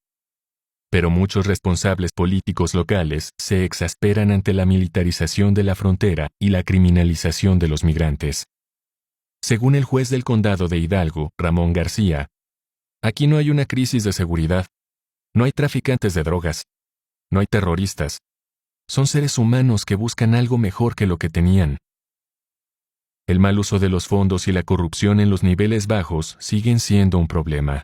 Pero muchos responsables políticos locales se exasperan ante la militarización de la frontera y la criminalización de los migrantes. Según el juez del condado de Hidalgo, Ramón García, aquí no hay una crisis de seguridad, no hay traficantes de drogas, no hay terroristas. Son seres humanos que buscan algo mejor que lo que tenían. El mal uso de los fondos y la corrupción en los niveles bajos siguen siendo un problema.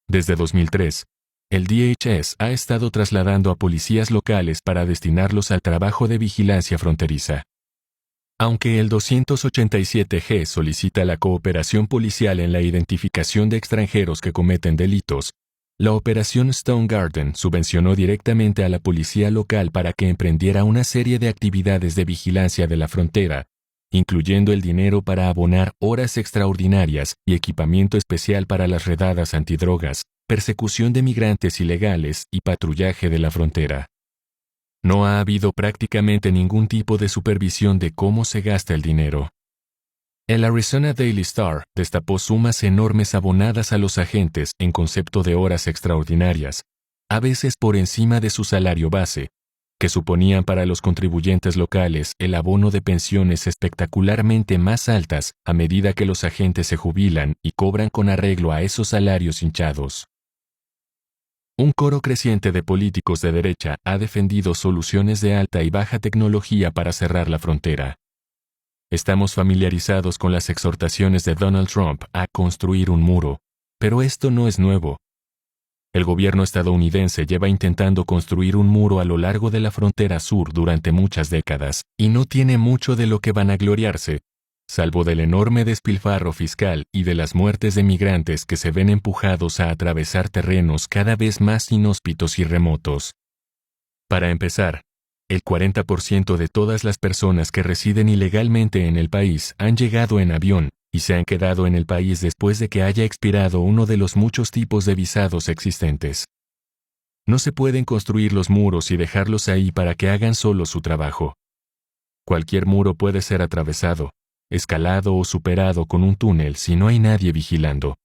Desde 2003, el DHS ha estado trasladando a policías locales para destinarlos al trabajo de vigilancia fronteriza. Aunque el 287G solicita la cooperación policial en la identificación de extranjeros que cometen delitos, la Operación Stone Garden subvencionó directamente a la policía local para que emprendiera una serie de actividades de vigilancia de la frontera, incluyendo el dinero para abonar horas extraordinarias y equipamiento especial para las redadas antidrogas, persecución de migrantes ilegales y patrullaje de la frontera. No ha habido prácticamente ningún tipo de supervisión de cómo se gasta el dinero. El Arizona Daily Star destapó sumas enormes abonadas a los agentes en concepto de horas extraordinarias, a veces por encima de su salario base, que suponían para los contribuyentes locales el abono de pensiones espectacularmente más altas a medida que los agentes se jubilan y cobran con arreglo a esos salarios hinchados. Un coro creciente de políticos de derecha ha defendido soluciones de alta y baja tecnología para cerrar la frontera. Estamos familiarizados con las exhortaciones de Donald Trump a construir un muro, pero esto no es nuevo. El gobierno estadounidense lleva intentando construir un muro a lo largo de la frontera sur durante muchas décadas, y no tiene mucho de lo que vanagloriarse, salvo del enorme despilfarro fiscal y de las muertes de migrantes que se ven empujados a atravesar terrenos cada vez más inhóspitos y remotos. Para empezar, el 40% de todas las personas que residen ilegalmente en el país han llegado en avión y se han quedado en el país después de que haya expirado uno de los muchos tipos de visados existentes. No se pueden construir los muros y dejarlos ahí para que hagan solo su trabajo. Cualquier muro puede ser atravesado, escalado o superado con un túnel si no hay nadie vigilando.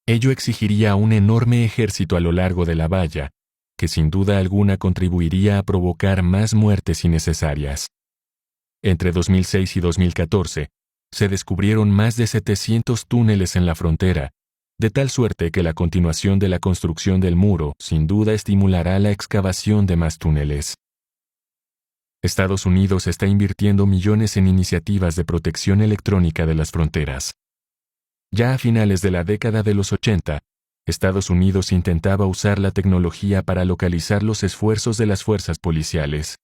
Ello exigiría un enorme ejército a lo largo de la valla, que sin duda alguna contribuiría a provocar más muertes innecesarias. Entre 2006 y 2014, se descubrieron más de 700 túneles en la frontera, de tal suerte que la continuación de la construcción del muro sin duda estimulará la excavación de más túneles. Estados Unidos está invirtiendo millones en iniciativas de protección electrónica de las fronteras. Ya a finales de la década de los 80, Estados Unidos intentaba usar la tecnología para localizar los esfuerzos de las fuerzas policiales.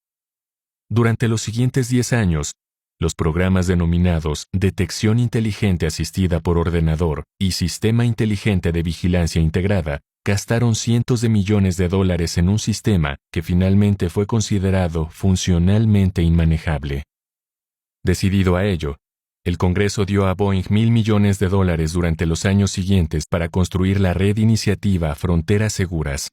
Durante los siguientes 10 años, los programas denominados Detección Inteligente Asistida por Ordenador y Sistema Inteligente de Vigilancia Integrada gastaron cientos de millones de dólares en un sistema que finalmente fue considerado funcionalmente inmanejable. Decidido a ello, el Congreso dio a Boeing $1,000 millones durante los años siguientes para construir la red iniciativa Fronteras Seguras.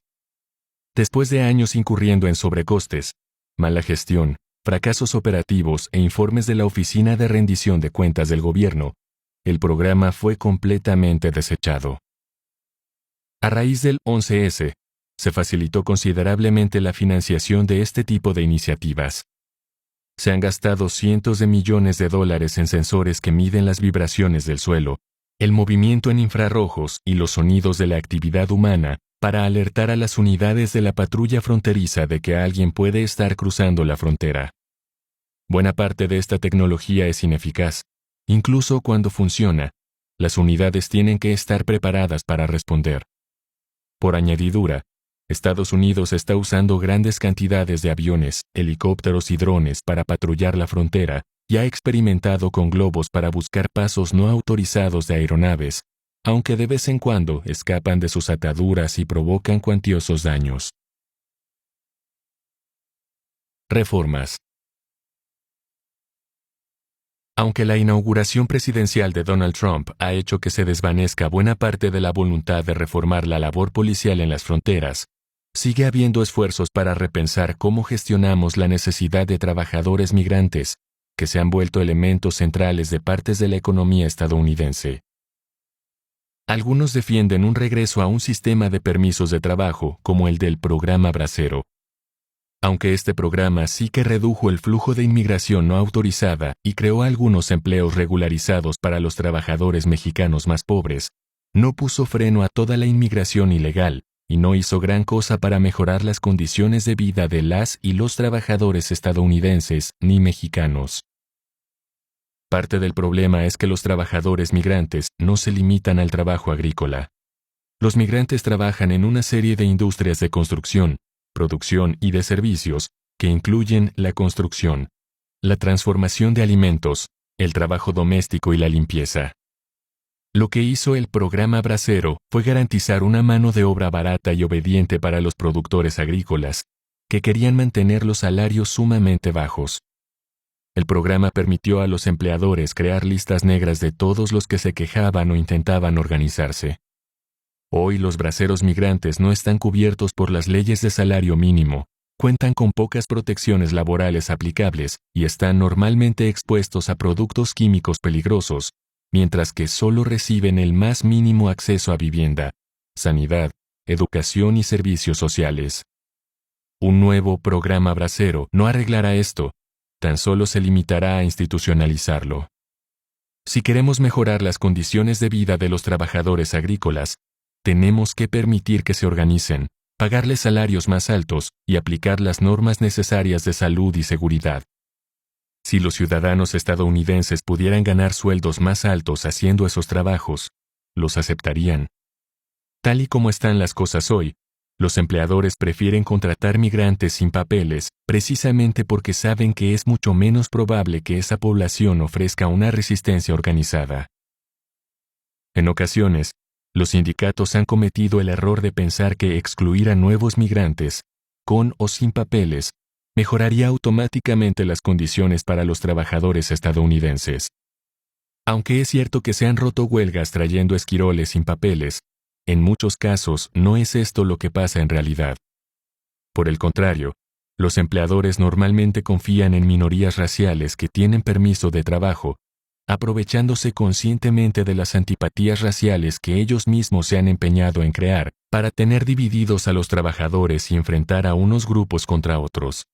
Después de años incurriendo en sobrecostes, mala gestión, fracasos operativos e informes de la Oficina de Rendición de Cuentas del Gobierno, el programa fue completamente desechado. A raíz del 11S, se facilitó considerablemente la financiación de este tipo de iniciativas. Se han gastado cientos de millones de dólares en sensores que miden las vibraciones del suelo, el movimiento en infrarrojos y los sonidos de la actividad humana para alertar a las unidades de la patrulla fronteriza de que alguien puede estar cruzando la frontera. Buena parte de esta tecnología es ineficaz. Incluso cuando funciona, las unidades tienen que estar preparadas para responder. Por añadidura, Estados Unidos está usando grandes cantidades de aviones, helicópteros y drones para patrullar la frontera y ha experimentado con globos para buscar pasos no autorizados de aeronaves, aunque de vez en cuando escapan de sus ataduras y provocan cuantiosos daños. Reformas. Aunque la inauguración presidencial de Donald Trump ha hecho que se desvanezca buena parte de la voluntad de reformar la labor policial en las fronteras, sigue habiendo esfuerzos para repensar cómo gestionamos la necesidad de trabajadores migrantes, que se han vuelto elementos centrales de partes de la economía estadounidense. Algunos defienden un regreso a un sistema de permisos de trabajo como el del programa Bracero. Aunque este programa sí que redujo el flujo de inmigración no autorizada y creó algunos empleos regularizados para los trabajadores mexicanos más pobres, no puso freno a toda la inmigración ilegal y no hizo gran cosa para mejorar las condiciones de vida de las y los trabajadores estadounidenses ni mexicanos. Parte del problema es que los trabajadores migrantes no se limitan al trabajo agrícola. Los migrantes trabajan en una serie de industrias de construcción, producción y de servicios, que incluyen la construcción, la transformación de alimentos, el trabajo doméstico y la limpieza. Lo que hizo el programa Bracero fue garantizar una mano de obra barata y obediente para los productores agrícolas, que querían mantener los salarios sumamente bajos. El programa permitió a los empleadores crear listas negras de todos los que se quejaban o intentaban organizarse. Hoy los braceros migrantes no están cubiertos por las leyes de salario mínimo, cuentan con pocas protecciones laborales aplicables y están normalmente expuestos a productos químicos peligrosos, mientras que solo reciben el más mínimo acceso a vivienda, sanidad, educación y servicios sociales. Un nuevo programa Bracero no arreglará esto, tan solo se limitará a institucionalizarlo. Si queremos mejorar las condiciones de vida de los trabajadores agrícolas, tenemos que permitir que se organicen, pagarles salarios más altos y aplicar las normas necesarias de salud y seguridad. Si los ciudadanos estadounidenses pudieran ganar sueldos más altos haciendo esos trabajos, los aceptarían. Tal y como están las cosas hoy, los empleadores prefieren contratar migrantes sin papeles precisamente porque saben que es mucho menos probable que esa población ofrezca una resistencia organizada. En ocasiones, los sindicatos han cometido el error de pensar que excluir a nuevos migrantes, con o sin papeles, mejoraría automáticamente las condiciones para los trabajadores estadounidenses. Aunque es cierto que se han roto huelgas trayendo esquiroles sin papeles, en muchos casos no es esto lo que pasa en realidad. Por el contrario, los empleadores normalmente confían en minorías raciales que tienen permiso de trabajo, aprovechándose conscientemente de las antipatías raciales que ellos mismos se han empeñado en crear para tener divididos a los trabajadores y enfrentar a unos grupos contra otros.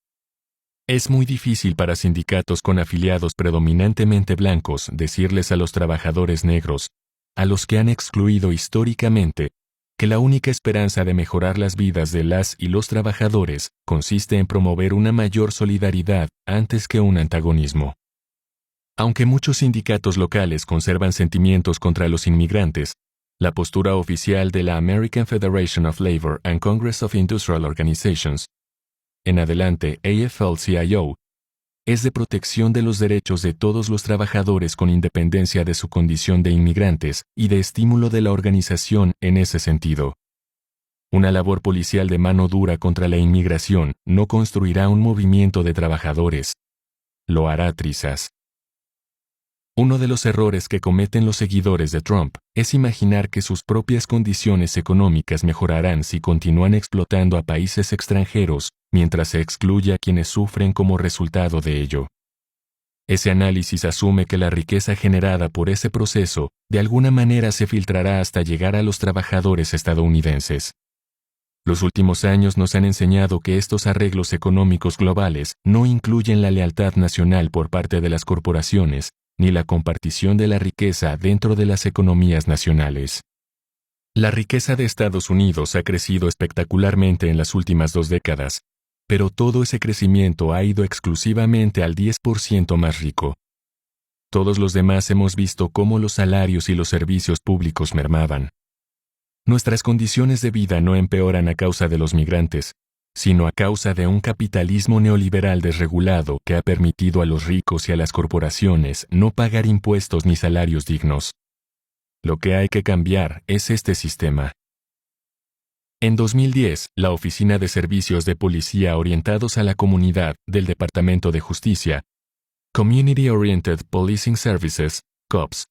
Es muy difícil para sindicatos con afiliados predominantemente blancos decirles a los trabajadores negros, a los que han excluido históricamente, que la única esperanza de mejorar las vidas de las y los trabajadores consiste en promover una mayor solidaridad antes que un antagonismo. Aunque muchos sindicatos locales conservan sentimientos contra los inmigrantes, la postura oficial de la American Federation of Labor and Congress of Industrial Organizations, en adelante AFL-CIO, es de protección de los derechos de todos los trabajadores con independencia de su condición de inmigrantes y de estímulo de la organización en ese sentido. Una labor policial de mano dura contra la inmigración no construirá un movimiento de trabajadores. Lo hará trizas. Uno de los errores que cometen los seguidores de Trump es imaginar que sus propias condiciones económicas mejorarán si continúan explotando a países extranjeros mientras se excluye a quienes sufren como resultado de ello. Ese análisis asume que la riqueza generada por ese proceso de alguna manera se filtrará hasta llegar a los trabajadores estadounidenses. Los últimos años nos han enseñado que estos arreglos económicos globales no incluyen la lealtad nacional por parte de las corporaciones, ni la compartición de la riqueza dentro de las economías nacionales. La riqueza de Estados Unidos ha crecido espectacularmente en las últimas 2 décadas, pero todo ese crecimiento ha ido exclusivamente al 10% más rico. Todos los demás hemos visto cómo los salarios y los servicios públicos mermaban. Nuestras condiciones de vida no empeoran a causa de los migrantes, sino a causa de un capitalismo neoliberal desregulado que ha permitido a los ricos y a las corporaciones no pagar impuestos ni salarios dignos. Lo que hay que cambiar es este sistema. En 2010, la Oficina de Servicios de Policía Orientados a la Comunidad del Departamento de Justicia, Community Oriented Policing Services, COPS,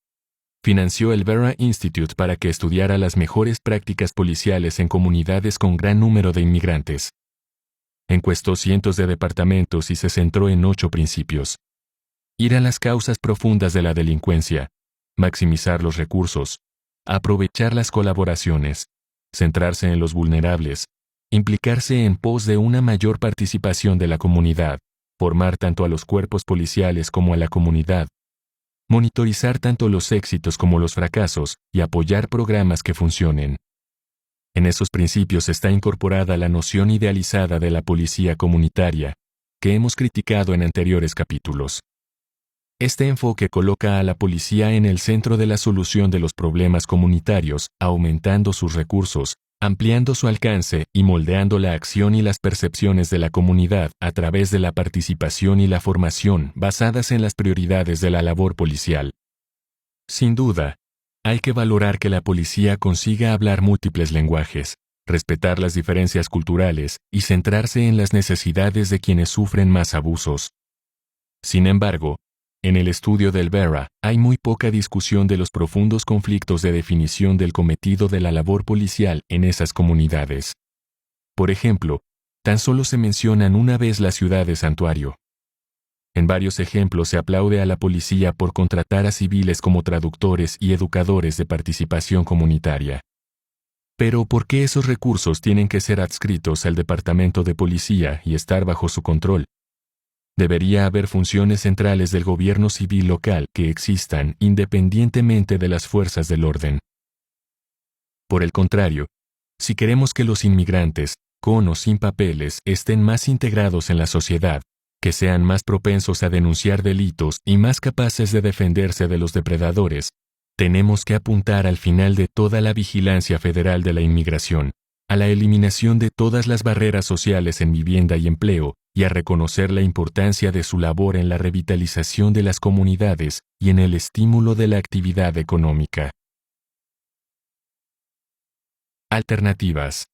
financió el Vera Institute para que estudiara las mejores prácticas policiales en comunidades con gran número de inmigrantes. Encuestó cientos de departamentos y se centró en 8 principios. Ir a las causas profundas de la delincuencia, maximizar los recursos, aprovechar las colaboraciones, centrarse en los vulnerables, implicarse en pos de una mayor participación de la comunidad, formar tanto a los cuerpos policiales como a la comunidad, monitorizar tanto los éxitos como los fracasos y apoyar programas que funcionen. En esos principios está incorporada la noción idealizada de la policía comunitaria, que hemos criticado en anteriores capítulos. Este enfoque coloca a la policía en el centro de la solución de los problemas comunitarios, aumentando sus recursos, ampliando su alcance y moldeando la acción y las percepciones de la comunidad a través de la participación y la formación basadas en las prioridades de la labor policial. Sin duda, hay que valorar que la policía consiga hablar múltiples lenguajes, respetar las diferencias culturales y centrarse en las necesidades de quienes sufren más abusos. Sin embargo, en el estudio del Vera, hay muy poca discusión de los profundos conflictos de definición del cometido de la labor policial en esas comunidades. Por ejemplo, tan solo se mencionan una vez la ciudad de Santuario. En varios ejemplos se aplaude a la policía por contratar a civiles como traductores y educadores de participación comunitaria. Pero ¿por qué esos recursos tienen que ser adscritos al departamento de policía y estar bajo su control? Debería haber funciones centrales del gobierno civil local que existan independientemente de las fuerzas del orden. Por el contrario, si queremos que los inmigrantes, con o sin papeles, estén más integrados en la sociedad, que sean más propensos a denunciar delitos y más capaces de defenderse de los depredadores, tenemos que apuntar al final de toda la vigilancia federal de la inmigración, a la eliminación de todas las barreras sociales en vivienda y empleo, y a reconocer la importancia de su labor en la revitalización de las comunidades y en el estímulo de la actividad económica. Alternativas.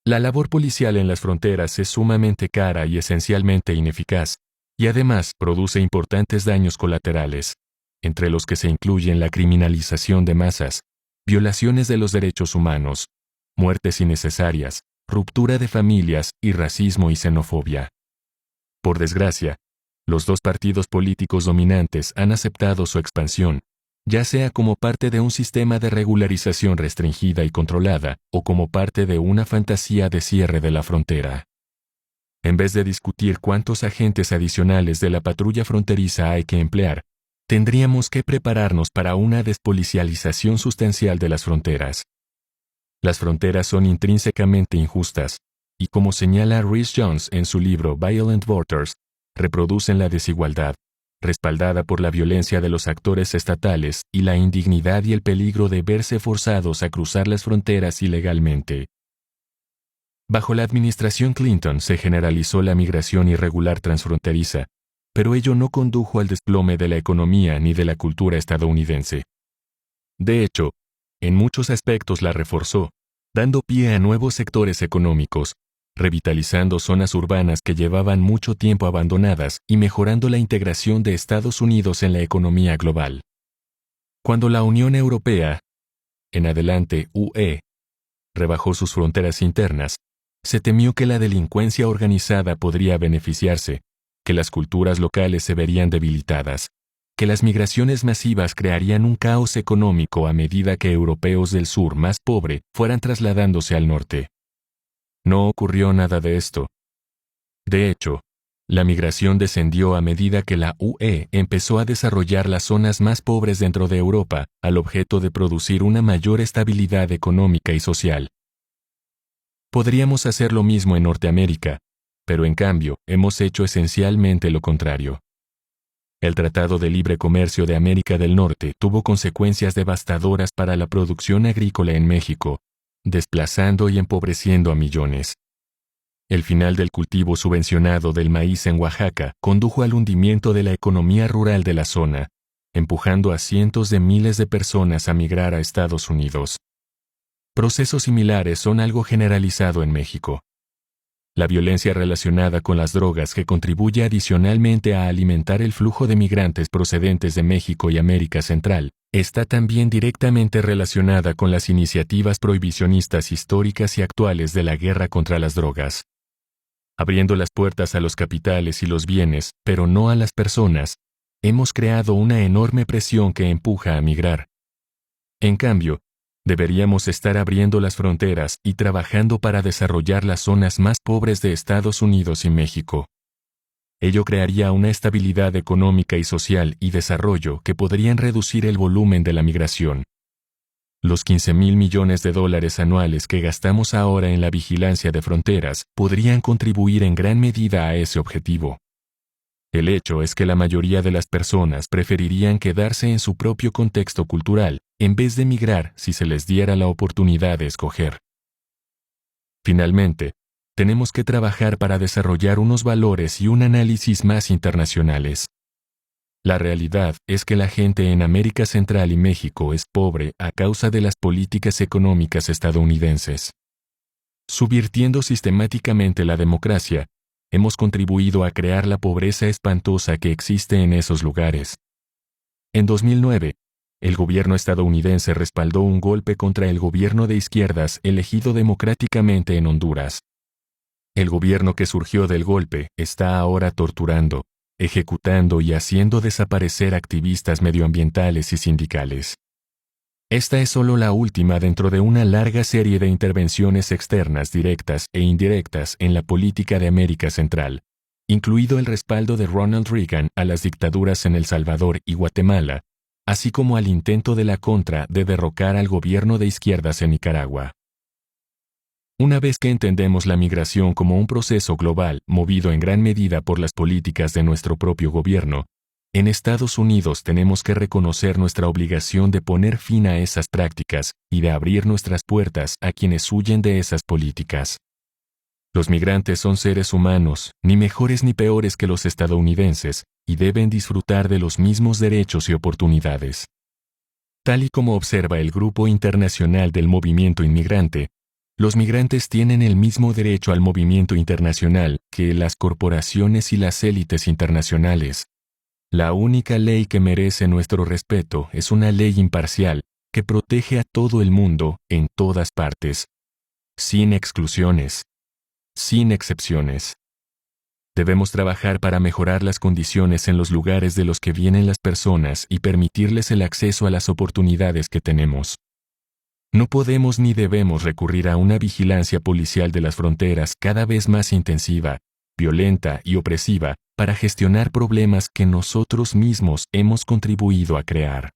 La labor policial en las fronteras es sumamente cara y esencialmente ineficaz, y además produce importantes daños colaterales, entre los que se incluyen la criminalización de masas, violaciones de los derechos humanos, muertes innecesarias, ruptura de familias y racismo y xenofobia. Por desgracia, los 2 partidos políticos dominantes han aceptado su expansión, ya sea como parte de un sistema de regularización restringida y controlada o como parte de una fantasía de cierre de la frontera. En vez de discutir cuántos agentes adicionales de la patrulla fronteriza hay que emplear, tendríamos que prepararnos para una despolicialización sustancial de las fronteras. Las fronteras son intrínsecamente injustas, y como señala Rhys Jones en su libro Violent Borders, reproducen la desigualdad, respaldada por la violencia de los actores estatales y la indignidad y el peligro de verse forzados a cruzar las fronteras ilegalmente. Bajo la administración Clinton se generalizó la migración irregular transfronteriza, pero ello no condujo al desplome de la economía ni de la cultura estadounidense. De hecho, en muchos aspectos la reforzó, dando pie a nuevos sectores económicos, revitalizando zonas urbanas que llevaban mucho tiempo abandonadas y mejorando la integración de Estados Unidos en la economía global. Cuando la Unión Europea, en adelante UE, rebajó sus fronteras internas, se temió que la delincuencia organizada podría beneficiarse, que las culturas locales se verían debilitadas, que las migraciones masivas crearían un caos económico a medida que europeos del sur más pobre fueran trasladándose al norte. No ocurrió nada de esto. De hecho, la migración descendió a medida que la UE empezó a desarrollar las zonas más pobres dentro de Europa, al objeto de producir una mayor estabilidad económica y social. Podríamos hacer lo mismo en Norteamérica, pero en cambio, hemos hecho esencialmente lo contrario. El Tratado de Libre Comercio de América del Norte tuvo consecuencias devastadoras para la producción agrícola en México, desplazando y empobreciendo a millones. El final del cultivo subvencionado del maíz en Oaxaca condujo al hundimiento de la economía rural de la zona, empujando a cientos de miles de personas a migrar a Estados Unidos. Procesos similares son algo generalizado en México. La violencia relacionada con las drogas que contribuye adicionalmente a alimentar el flujo de migrantes procedentes de México y América Central, está también directamente relacionada con las iniciativas prohibicionistas históricas y actuales de la guerra contra las drogas. Abriendo las puertas a los capitales y los bienes, pero no a las personas, hemos creado una enorme presión que empuja a migrar. En cambio, deberíamos estar abriendo las fronteras y trabajando para desarrollar las zonas más pobres de Estados Unidos y México. Ello crearía una estabilidad económica y social y desarrollo que podrían reducir el volumen de la migración. Los 15,000 millones de dólares anuales que gastamos ahora en la vigilancia de fronteras podrían contribuir en gran medida a ese objetivo. El hecho es que la mayoría de las personas preferirían quedarse en su propio contexto cultural, en vez de migrar si se les diera la oportunidad de escoger. Finalmente, tenemos que trabajar para desarrollar unos valores y un análisis más internacionales. La realidad es que la gente en América Central y México es pobre a causa de las políticas económicas estadounidenses. Subvirtiendo sistemáticamente la democracia, hemos contribuido a crear la pobreza espantosa que existe en esos lugares. En 2009, el gobierno estadounidense respaldó un golpe contra el gobierno de izquierdas elegido democráticamente en Honduras. El gobierno que surgió del golpe está ahora torturando, ejecutando y haciendo desaparecer activistas medioambientales y sindicales. Esta es solo la última dentro de una larga serie de intervenciones externas directas e indirectas en la política de América Central, incluido el respaldo de Ronald Reagan a las dictaduras en El Salvador y Guatemala, así como al intento de la Contra de derrocar al gobierno de izquierdas en Nicaragua. Una vez que entendemos la migración como un proceso global movido en gran medida por las políticas de nuestro propio gobierno, en Estados Unidos tenemos que reconocer nuestra obligación de poner fin a esas prácticas y de abrir nuestras puertas a quienes huyen de esas políticas. Los migrantes son seres humanos, ni mejores ni peores que los estadounidenses, y deben disfrutar de los mismos derechos y oportunidades. Tal y como observa el Grupo Internacional del Movimiento Inmigrante, los migrantes tienen el mismo derecho al movimiento internacional que las corporaciones y las élites internacionales. La única ley que merece nuestro respeto es una ley imparcial que protege a todo el mundo en todas partes, sin exclusiones, sin excepciones. Debemos trabajar para mejorar las condiciones en los lugares de los que vienen las personas y permitirles el acceso a las oportunidades que tenemos. No podemos ni debemos recurrir a una vigilancia policial de las fronteras cada vez más intensiva, violenta y opresiva para gestionar problemas que nosotros mismos hemos contribuido a crear.